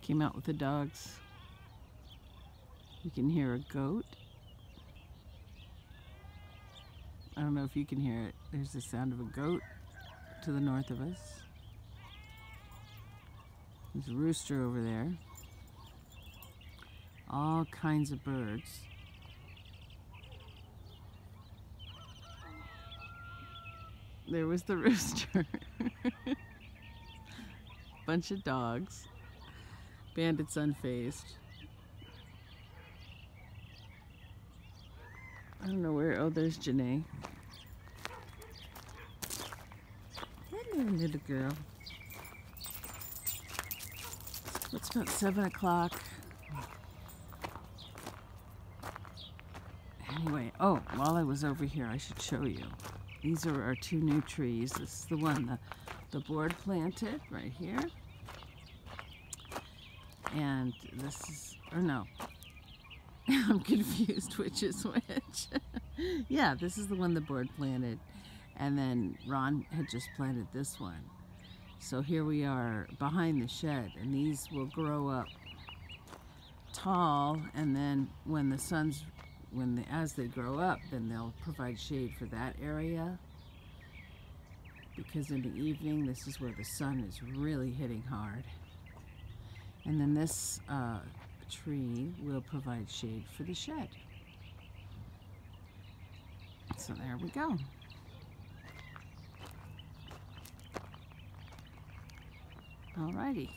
Came out with the dogs. You can hear a goat. I don't know if you can hear it. There's the sound of a goat to the north of us. There's a rooster over there. All kinds of birds. There was the rooster. Bunch of dogs. Bandit's unfazed. I don't know where. Oh, there's Janae. Hello, little girl. It's about 7 o'clock. Anyway, oh, while I was over here, I should show you. These are our 2 new trees. This is the one the board planted right here. And this is, or no, I'm confused which is which. Yeah, this is the one the board planted. And then Ron had just planted this one. So here we are behind the shed, and these will grow up tall, and then when the sun's, as they grow up, then they'll provide shade for that area. Because in the evening, this is where the sun is really hitting hard. And then this tree will provide shade for the shed. So there we go. Alrighty.